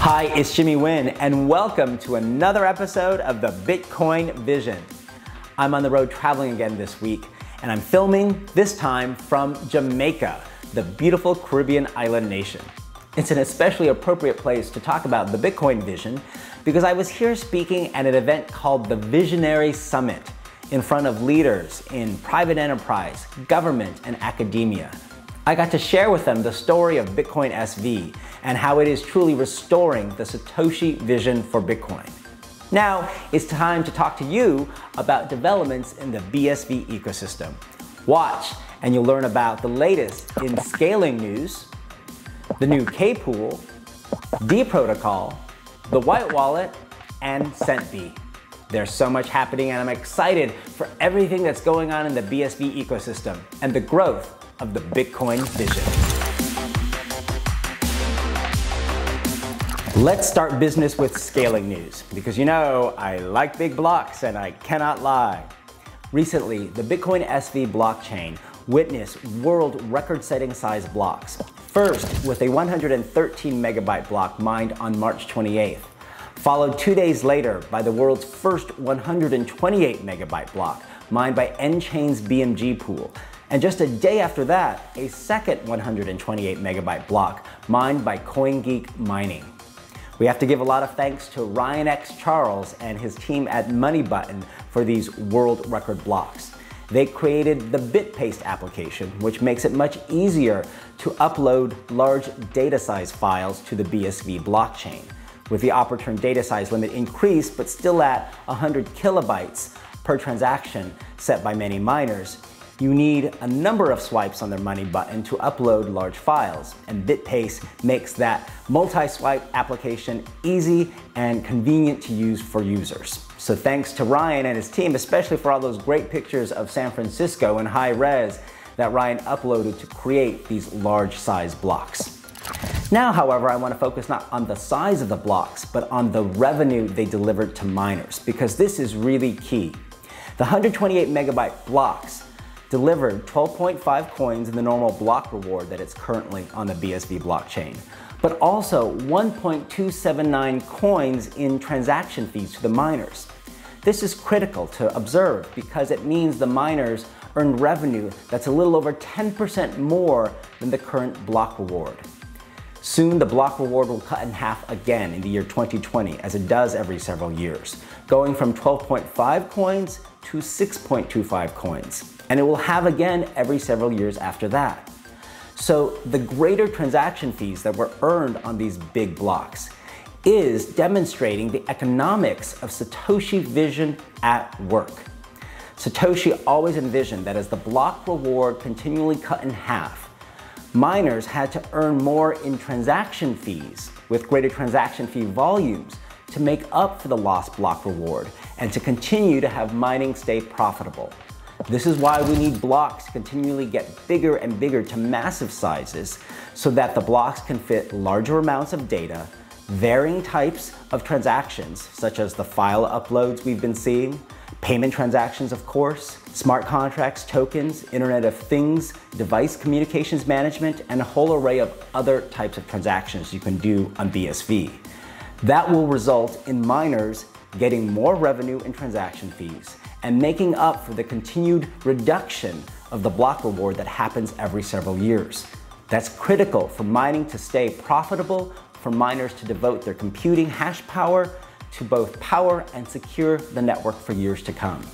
Hi, it's Nguyen, and welcome to another episode of the Bitcoin Vision. I'm on the road traveling again this week, and I'm filming this time from Jamaica, the beautiful Caribbean island nation. It's an especially appropriate place to talk about the Bitcoin Vision because I was here speaking at an event called the Visionary Summit in front of leaders in private enterprise, government, and academia. I got to share with them the story of Bitcoin SV and how it is truly restoring the Satoshi vision for Bitcoin. Now, it's time to talk to you about developments in the BSV ecosystem. Watch, and you'll learn about the latest in scaling news, the new KPool, D protocol, the white wallet, and Centbee. There's so much happening, and I'm excited for everything that's going on in the BSV ecosystem and the growth of the Bitcoin vision. Let's start business with scaling news, because you know I like big blocks and I cannot lie. Recently, the Bitcoin SV blockchain witnessed world record-setting size blocks. First, with a 113 megabyte block mined on March 28th, followed 2 days later by the world's first 128 megabyte block mined by Nchain's BMG pool. And just a day after that, a second 128 megabyte block mined by CoinGeek Mining. We have to give a lot of thanks to Ryan X. Charles and his team at MoneyButton for these world record blocks. They created the BitPaste application, which makes it much easier to upload large data size files to the BSV blockchain. With the opportune data size limit increased, but still at 100 kilobytes per transaction set by many miners, you need a number of swipes on their money button to upload large files, and BitPaste makes that multi-swipe application easy and convenient to use for users. So thanks to Ryan and his team, especially for all those great pictures of San Francisco in high res that Ryan uploaded to create these large size blocks. Now, however, I want to focus not on the size of the blocks, but on the revenue they delivered to miners, because this is really key. The 128 megabyte blocks delivered 12.5 coins in the normal block reward that is currently on the BSV blockchain, but also 1.279 coins in transaction fees to the miners. This is critical to observe because it means the miners earned revenue that's a little over 10% more than the current block reward. Soon, the block reward will cut in half again in the year 2020, as it does every several years, going from 12.5 coins to 6.25 coins. And it will have again every several years after that. So the greater transaction fees that were earned on these big blocks is demonstrating the economics of Satoshi vision at work. Satoshi always envisioned that as the block reward continually cut in half, miners had to earn more in transaction fees with greater transaction fee volumes to make up for the lost block reward and to continue to have mining stay profitable. This is why we need blocks to continually get bigger and bigger to massive sizes so that the blocks can fit larger amounts of data, varying types of transactions, such as the file uploads we've been seeing, payment transactions, of course, smart contracts, tokens, Internet of Things, device communications management, and a whole array of other types of transactions you can do on BSV. That will result in miners getting more revenue in transaction fees and making up for the continued reduction of the block reward that happens every several years. That's critical for mining to stay profitable, for miners to devote their computing hash power to both power and secure the network for years to come.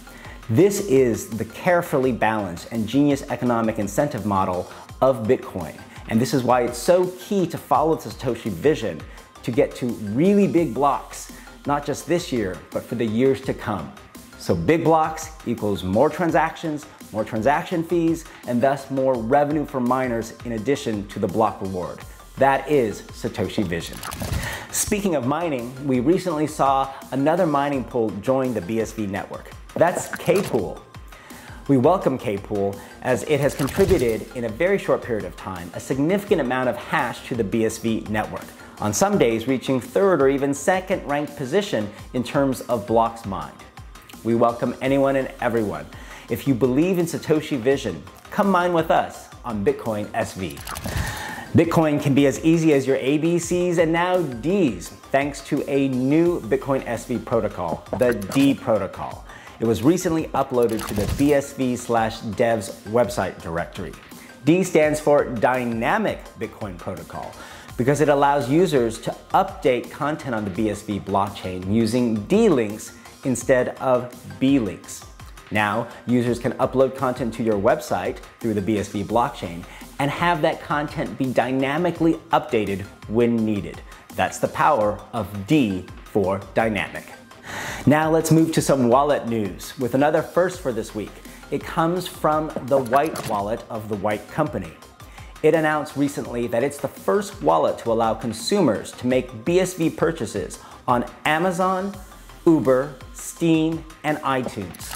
This is the carefully balanced and genius economic incentive model of Bitcoin. And this is why it's so key to follow the Satoshi vision to get to really big blocks, not just this year, but for the years to come. So big blocks equals more transactions, more transaction fees, and thus more revenue for miners in addition to the block reward. That is Satoshi vision. Speaking of mining, we recently saw another mining pool join the BSV network. That's KPool. We welcome KPool as it has contributed in a very short period of time a significant amount of hash to the BSV network, on some days reaching third or even second ranked position in terms of blocks mined. We welcome anyone and everyone. If you believe in Satoshi vision, come mine with us on Bitcoin SV. Bitcoin can be as easy as your ABCs and now Ds, thanks to a new Bitcoin SV protocol, the D protocol. It was recently uploaded to the BSV/devs website directory. D stands for Dynamic Bitcoin Protocol because it allows users to update content on the BSV blockchain using D links instead of B links. Now, users can upload content to your website through the BSV blockchain and have that content be dynamically updated when needed. That's the power of D for dynamic. Now let's move to some wallet news with another first for this week. It comes from the White wallet of the White company. It announced recently that it's the first wallet to allow consumers to make BSV purchases on Amazon, Uber, Steam, and iTunes.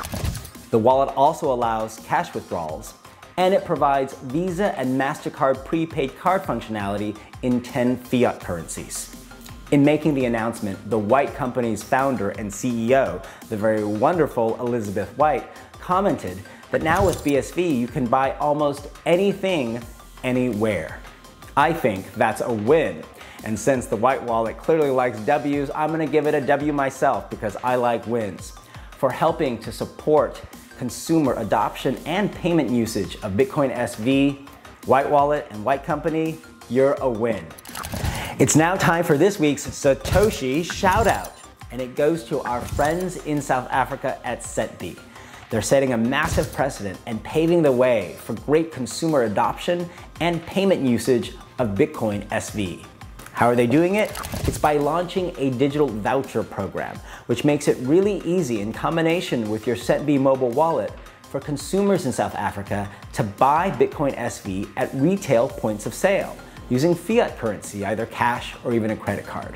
The wallet also allows cash withdrawals, and it provides Visa and MasterCard prepaid card functionality in 10 fiat currencies. In making the announcement, the White company's founder and CEO, the very wonderful Elizabeth White, commented that now with BSV you can buy almost anything, anywhere. I think that's a win. And since the White wallet clearly likes W's, I'm gonna give it a W myself because I like wins. For helping to support consumer adoption and payment usage of Bitcoin SV, White wallet, and White company, you're a win. It's now time for this week's Satoshi Shoutout, and it goes to our friends in South Africa at Centbee. They're setting a massive precedent and paving the way for great consumer adoption and payment usage of Bitcoin SV. How are they doing it? It's by launching a digital voucher program, which makes it really easy in combination with your Centbee mobile wallet for consumers in South Africa to buy Bitcoin SV at retail points of sale using fiat currency, either cash or even a credit card.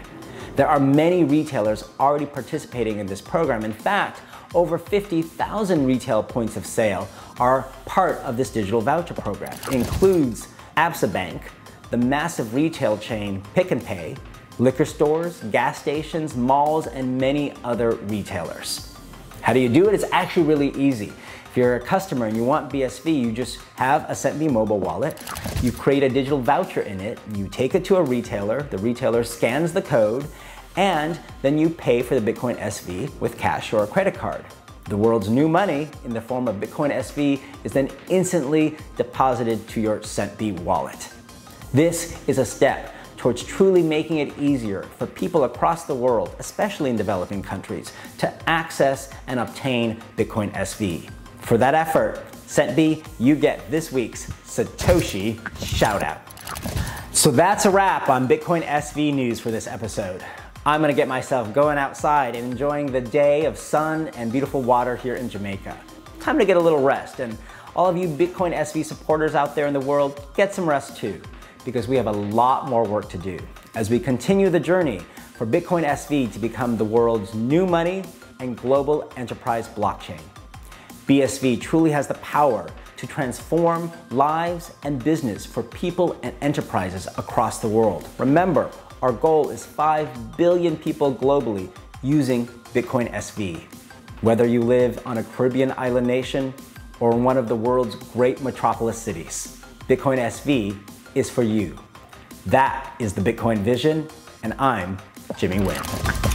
There are many retailers already participating in this program. In fact, over 50,000 retail points of sale are part of this digital voucher program. It includes Absa Bank, the massive retail chain Pick n Pay, liquor stores, gas stations, malls, and many other retailers. How do you do it? It's actually really easy. If you're a customer and you want BSV, you just have a Centbee mobile wallet, you create a digital voucher in it, you take it to a retailer, the retailer scans the code, and then you pay for the Bitcoin SV with cash or a credit card. The world's new money in the form of Bitcoin SV is then instantly deposited to your Centbee wallet. This is a step towards truly making it easier for people across the world, especially in developing countries, to access and obtain Bitcoin SV. For that effort, Centbee, you get this week's Satoshi Shoutout. So that's a wrap on Bitcoin SV news for this episode. I'm gonna get myself going outside and enjoying the day of sun and beautiful water here in Jamaica. Time to get a little rest, and all of you Bitcoin SV supporters out there in the world, get some rest too, because we have a lot more work to do as we continue the journey for Bitcoin SV to become the world's new money and global enterprise blockchain. BSV truly has the power to transform lives and business for people and enterprises across the world. Remember, our goal is 5 billion people globally using Bitcoin SV. Whether you live on a Caribbean island nation or in one of the world's great metropolis cities, Bitcoin SV is for you. That is the Bitcoin vision, and I'm Jimmy Nguyen.